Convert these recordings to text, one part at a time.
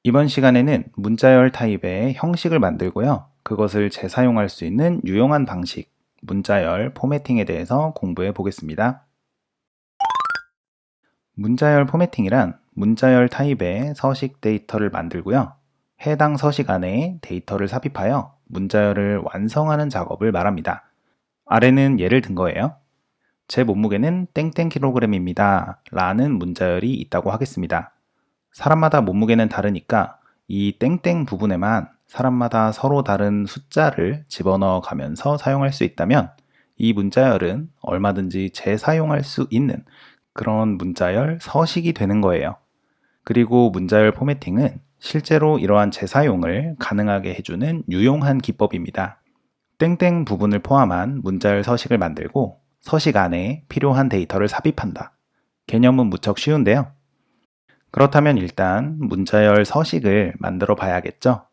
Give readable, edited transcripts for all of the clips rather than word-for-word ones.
이번 시간에는 문자열 타입의 형식을 만들고요. 그것을 재사용할 수 있는 유용한 방식, 문자열 포매팅에 대해서 공부해 보겠습니다. 문자열 포매팅이란 문자열 타입의 서식 데이터를 만들고요. 해당 서식 안에 데이터를 삽입하여 문자열을 완성하는 작업을 말합니다. 아래는 예를 든 거예요. 제 몸무게는 땡땡 킬로그램입니다. 라는 문자열이 있다고 하겠습니다. 사람마다 몸무게는 다르니까 이 땡땡 부분에만 사람마다 서로 다른 숫자를 집어넣어 가면서 사용할 수 있다면 이 문자열은 얼마든지 재사용할 수 있는 그런 문자열 서식이 되는 거예요. 그리고 문자열 포매팅은 실제로 이러한 재사용을 가능하게 해주는 유용한 기법입니다. 땡땡 부분을 포함한 문자열 서식을 만들고 서식 안에 필요한 데이터를 삽입한다. 개념은 무척 쉬운데요. 그렇다면 일단 문자열 서식을 만들어 봐야겠죠.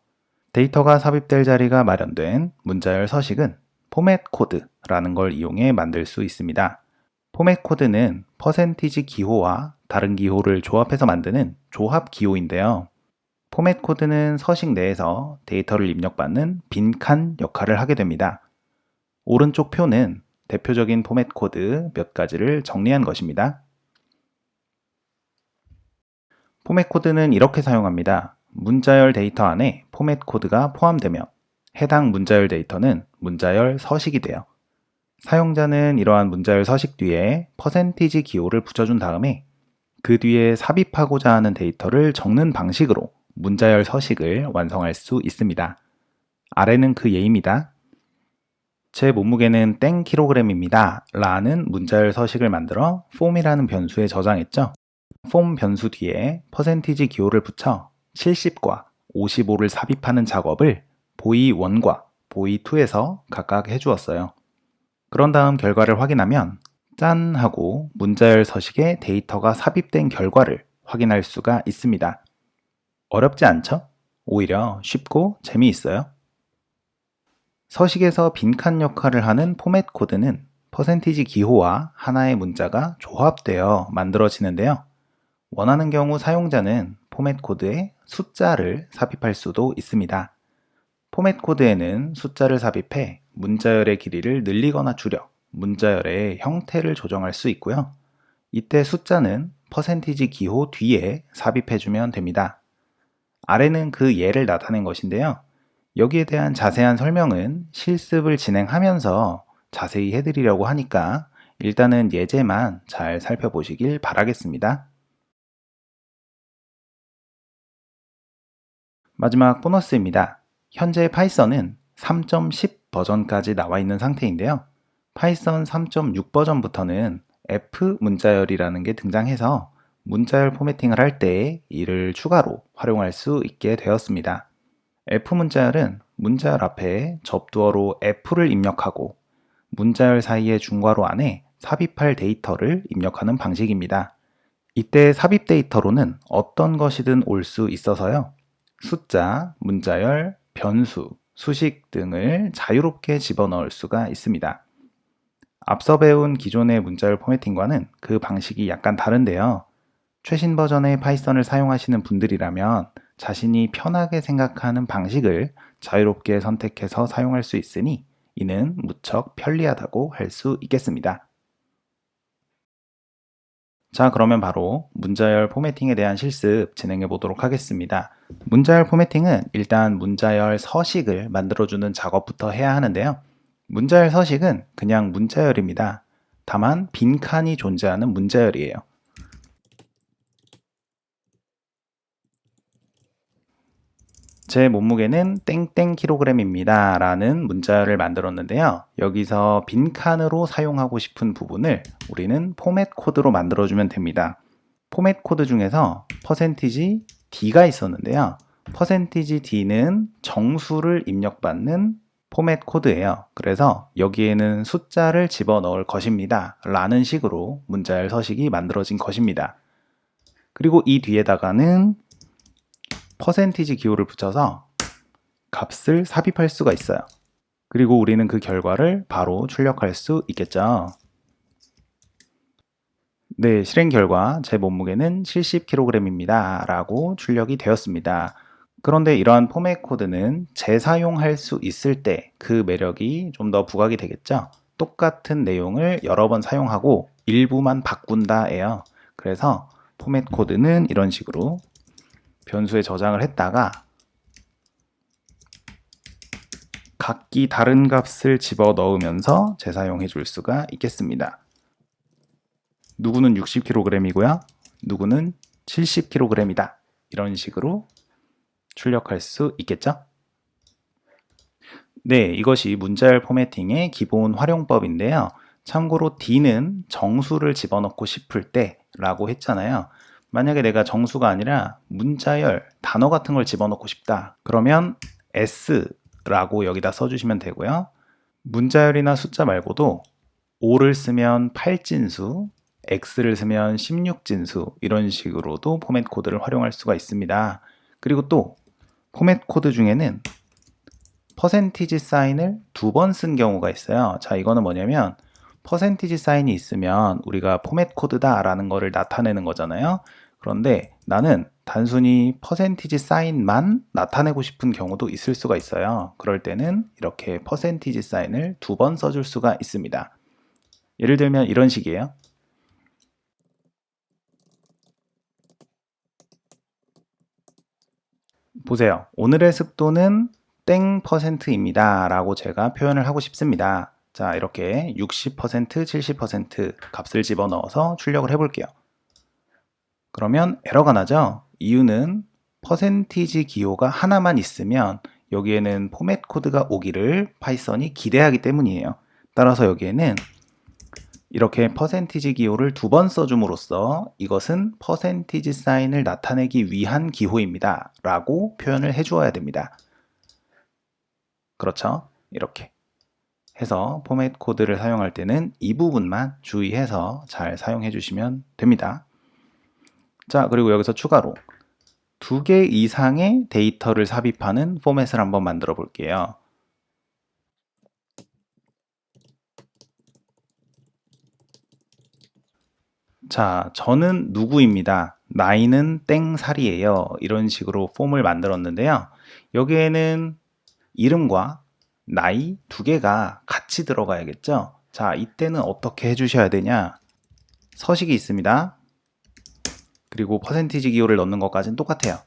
데이터가 삽입될 자리가 마련된 문자열 서식은 포맷 코드라는 걸 이용해 만들 수 있습니다. 포맷 코드는 퍼센티지 기호와 다른 기호를 조합해서 만드는 조합 기호인데요. 포맷 코드는 서식 내에서 데이터를 입력받는 빈칸 역할을 하게 됩니다. 오른쪽 표는 대표적인 포맷 코드 몇 가지를 정리한 것입니다. 포맷 코드는 이렇게 사용합니다. 문자열 데이터 안에 포맷 코드가 포함되면 해당 문자열 데이터는 문자열 서식이 돼요. 사용자는 이러한 문자열 서식 뒤에 퍼센티지 기호를 붙여준 다음에 그 뒤에 삽입하고자 하는 데이터를 적는 방식으로 문자열 서식을 완성할 수 있습니다. 아래는 그 예입니다. 제 몸무게는 땡 킬로그램입니다. 라는 문자열 서식을 만들어 폼이라는 변수에 저장했죠. 폼 변수 뒤에 퍼센티지 기호를 붙여 70과 55를 삽입하는 작업을 보이1과 보이2에서 각각 해주었어요. 그런 다음 결과를 확인하면 짠 하고 문자열 서식에 데이터가 삽입된 결과를 확인할 수가 있습니다. 어렵지 않죠? 오히려 쉽고 재미있어요. 서식에서 빈칸 역할을 하는 포맷 코드는 퍼센티지 기호와 하나의 문자가 조합되어 만들어지는데요. 원하는 경우 사용자는 포맷 코드에 숫자를 삽입할 수도 있습니다. 포맷 코드에는 숫자를 삽입해 문자열의 길이를 늘리거나 줄여 문자열의 형태를 조정할 수 있고요. 이때 숫자는 퍼센티지 기호 뒤에 삽입해주면 됩니다. 아래는 그 예를 나타낸 것인데요. 여기에 대한 자세한 설명은 실습을 진행하면서 자세히 해드리려고 하니까 일단은 예제만 잘 살펴보시길 바라겠습니다. 마지막 보너스입니다. 현재 파이썬은 3.10 버전까지 나와 있는 상태인데요. 파이썬 3.6 버전부터는 F 문자열이라는 게 등장해서 문자열 포매팅을 할 때 이를 추가로 활용할 수 있게 되었습니다. F 문자열은 문자열 앞에 접두어로 F를 입력하고 문자열 사이의 중괄호 안에 삽입할 데이터를 입력하는 방식입니다. 이때 삽입 데이터로는 어떤 것이든 올 수 있어서요. 숫자, 문자열, 변수, 수식 등을 자유롭게 집어넣을 수가 있습니다. 앞서 배운 기존의 문자열 포매팅과는 그 방식이 약간 다른데요. 최신 버전의 파이썬을 사용하시는 분들이라면 자신이 편하게 생각하는 방식을 자유롭게 선택해서 사용할 수 있으니 이는 무척 편리하다고 할 수 있겠습니다. 자, 그러면 바로 문자열 포매팅에 대한 실습 진행해 보도록 하겠습니다. 문자열 포매팅은 일단 문자열 서식을 만들어주는 작업부터 해야 하는데요. 문자열 서식은 그냥 문자열입니다. 다만 빈칸이 존재하는 문자열이에요. 제 몸무게는 땡땡 킬로그램입니다. 라는 문자열을 만들었는데요. 여기서 빈칸으로 사용하고 싶은 부분을 우리는 포맷 코드로 만들어주면 됩니다. 포맷 코드 중에서 퍼센티지 D가 있었는데요. 퍼센티지 D는 정수를 입력받는 포맷 코드예요. 그래서 여기에는 숫자를 집어넣을 것입니다. 라는 식으로 문자열 서식이 만들어진 것입니다. 그리고 이 뒤에다가는 퍼센티지 기호를 붙여서 값을 삽입할 수가 있어요. 그리고 우리는 그 결과를 바로 출력할 수 있겠죠. 네, 실행 결과 제 몸무게는 70kg입니다. 라고 출력이 되었습니다. 그런데 이러한 포맷 코드는 재사용할 수 있을 때 그 매력이 좀 더 부각이 되겠죠. 똑같은 내용을 여러 번 사용하고 일부만 바꾼다예요. 그래서 포맷 코드는 이런 식으로 변수에 저장을 했다가 각기 다른 값을 집어 넣으면서 재사용해 줄 수가 있겠습니다. 누구는 60kg이고요. 누구는 70kg이다. 이런 식으로 출력할 수 있겠죠? 네, 이것이 문자열 포매팅의 기본 활용법인데요. 참고로 D는 정수를 집어넣고 싶을 때 라고 했잖아요. 만약에 내가 정수가 아니라 문자열, 단어 같은 걸 집어넣고 싶다. 그러면 S라고 여기다 써주시면 되고요. 문자열이나 숫자 말고도 O를 쓰면 8진수, X를 쓰면 16진수 이런 식으로도 포맷 코드를 활용할 수가 있습니다. 그리고 또 포맷 코드 중에는 퍼센티지 사인을 2번 쓴 경우가 있어요. 자, 이거는 뭐냐면 퍼센티지 사인이 있으면 우리가 포맷 코드다 라는 거를 나타내는 거잖아요. 그런데 나는 단순히 퍼센티지 사인만 나타내고 싶은 경우도 있을 수가 있어요. 그럴 때는 이렇게 퍼센티지 사인을 2번 써줄 수가 있습니다. 예를 들면 이런 식이에요. 보세요. 오늘의 습도는 땡 %입니다 라고 제가 표현을 하고 싶습니다. 자, 이렇게 60%, 70% 값을 집어넣어서 출력을 해볼게요. 그러면 에러가 나죠? 이유는 퍼센티지 기호가 하나만 있으면 여기에는 포맷 코드가 오기를 파이썬이 기대하기 때문이에요. 따라서 여기에는 이렇게 퍼센티지 기호를 2번 써줌으로써 이것은 퍼센티지 사인을 나타내기 위한 기호입니다 라고 표현을 해주어야 됩니다. 그렇죠? 이렇게 해서 포맷 코드를 사용할 때는 이 부분만 주의해서 잘 사용해 주시면 됩니다. 자, 그리고 여기서 추가로 2개 이상의 데이터를 삽입하는 포맷을 한번 만들어 볼게요. 자, 저는 누구입니다. 나이는 땡살이에요. 이런 식으로 폼을 만들었는데요. 여기에는 이름과 나이 2개가 같이 들어가야겠죠. 자, 이때는 어떻게 해주셔야 되냐. 서식이 있습니다. 그리고 퍼센티지 기호를 넣는 것까지는 똑같아요.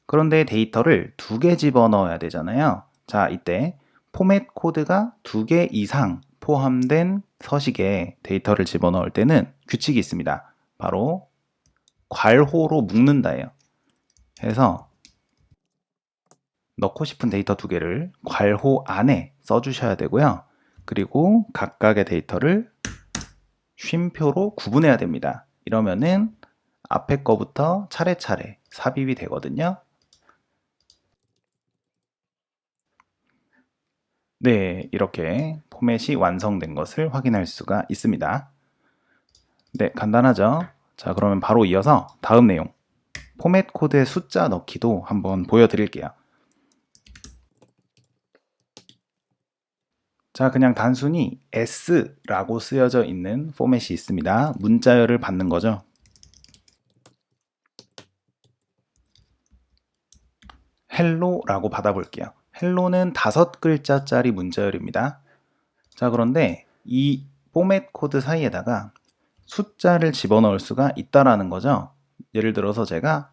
그런데 데이터를 2개 집어넣어야 되잖아요. 자, 이때 포맷 코드가 2개 이상 포함된 서식에 데이터를 집어넣을 때는 규칙이 있습니다. 바로 괄호로 묶는다예요. 해서 넣고 싶은 데이터 2개를 괄호 안에 써주셔야 되고요. 그리고 각각의 데이터를 쉼표로 구분해야 됩니다. 이러면은 앞에 거부터 차례차례 삽입이 되거든요. 네, 이렇게 포맷이 완성된 것을 확인할 수가 있습니다. 네, 간단하죠? 자, 그러면 바로 이어서 다음 내용, 포맷 코드의 숫자 넣기도 한번 보여드릴게요. 자, 그냥 단순히 S라고 쓰여져 있는 포맷이 있습니다. 문자열을 받는 거죠. 헬로라고 받아볼게요. 헬로는 5글자짜리 문자열입니다. 자, 그런데 이 포맷 코드 사이에다가 숫자를 집어넣을 수가 있다라는 거죠. 예를 들어서 제가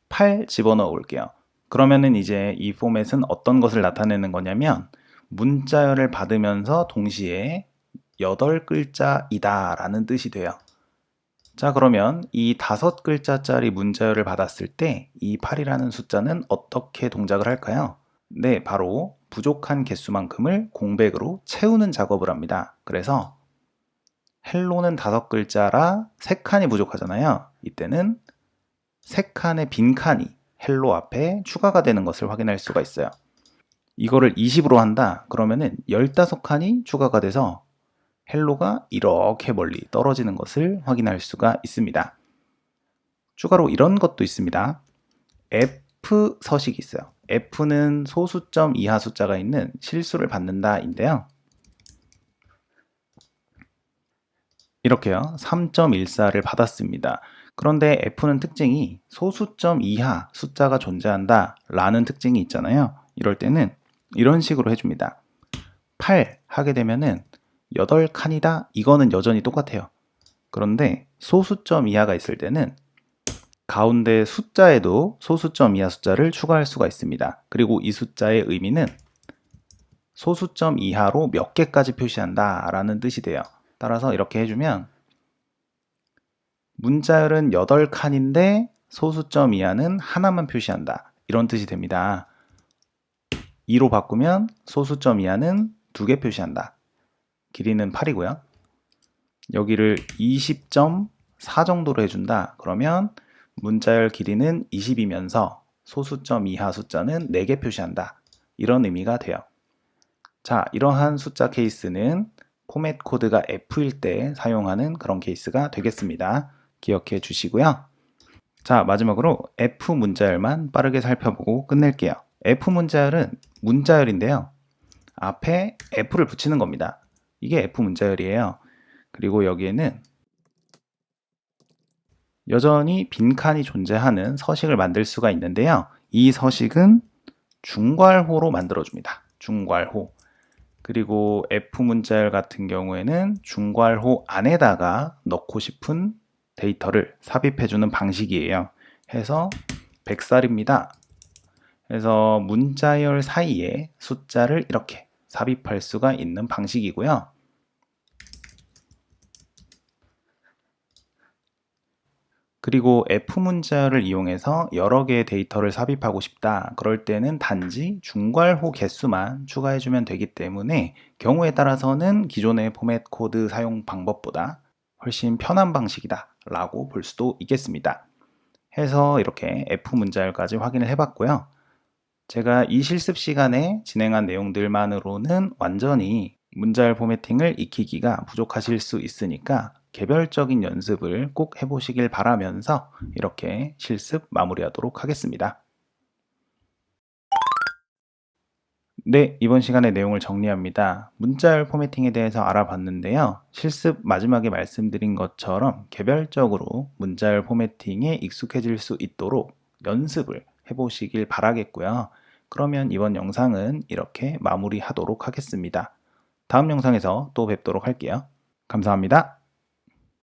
8 집어넣어 볼게요. 그러면은 이제 이 포맷은 어떤 것을 나타내는 거냐면 문자열을 받으면서 동시에 8글자이다 라는 뜻이 돼요. 자, 그러면 이 5글자짜리 문자열을 받았을 때 이 8이라는 숫자는 어떻게 동작을 할까요? 네, 바로 부족한 개수만큼을 공백으로 채우는 작업을 합니다. 그래서 헬로는 5글자라 3칸이 부족하잖아요. 이때는 3칸의 빈칸이 헬로 앞에 추가가 되는 것을 확인할 수가 있어요. 이거를 20으로 한다. 그러면은 15칸이 추가가 돼서 헬로가 이렇게 멀리 떨어지는 것을 확인할 수가 있습니다. 추가로 이런 것도 있습니다. F 서식이 있어요. F는 소수점 이하 숫자가 있는 실수를 받는다인데요. 이렇게요. 3.14를 받았습니다. 그런데 F는 특징이 소수점 이하 숫자가 존재한다 라는 특징이 있잖아요. 이럴 때는 이런 식으로 해줍니다. 8 하게 되면은 8칸이다. 이거는 여전히 똑같아요. 그런데 소수점 이하가 있을 때는 가운데 숫자에도 소수점 이하 숫자를 추가할 수가 있습니다. 그리고 이 숫자의 의미는 소수점 이하로 몇 개까지 표시한다 라는 뜻이 돼요. 따라서 이렇게 해주면 문자열은 8칸인데 소수점 이하는 하나만 표시한다. 이런 뜻이 됩니다. 2로 바꾸면 소수점 이하는 2개 표시한다. 길이는 8이고요. 여기를 20.4 정도로 해준다. 그러면 문자열 길이는 20이면서 소수점 이하 숫자는 4개 표시한다. 이런 의미가 돼요. 자, 이러한 숫자 케이스는 포맷 코드가 F일 때 사용하는 그런 케이스가 되겠습니다. 기억해 주시고요. 자, 마지막으로 F 문자열만 빠르게 살펴보고 끝낼게요. F 문자열은 문자열인데요. 앞에 F를 붙이는 겁니다. 이게 F 문자열이에요. 그리고 여기에는 여전히 빈칸이 존재하는 서식을 만들 수가 있는데요. 이 서식은 중괄호로 만들어줍니다. 중괄호. 그리고 F 문자열 같은 경우에는 중괄호 안에다가 넣고 싶은 데이터를 삽입해주는 방식이에요. 해서 100살입니다. 그래서 문자열 사이에 숫자를 이렇게 삽입할 수가 있는 방식이고요. 그리고 F 문자열을 이용해서 여러 개의 데이터를 삽입하고 싶다. 그럴 때는 단지 중괄호 개수만 추가해주면 되기 때문에 경우에 따라서는 기존의 포맷 코드 사용 방법보다 훨씬 편한 방식이다 라고 볼 수도 있겠습니다. 해서 이렇게 F 문자열까지 확인을 해봤고요. 제가 이 실습 시간에 진행한 내용들만으로는 완전히 문자열 포매팅을 익히기가 부족하실 수 있으니까 개별적인 연습을 꼭 해보시길 바라면서 이렇게 실습 마무리하도록 하겠습니다. 네, 이번 시간의 내용을 정리합니다. 문자열 포매팅에 대해서 알아봤는데요. 실습 마지막에 말씀드린 것처럼 개별적으로 문자열 포매팅에 익숙해질 수 있도록 연습을 해보시길 바라겠고요. 그러면 이번 영상은 이렇게 마무리하도록 하겠습니다. 다음 영상에서 또 뵙도록 할게요. 감사합니다.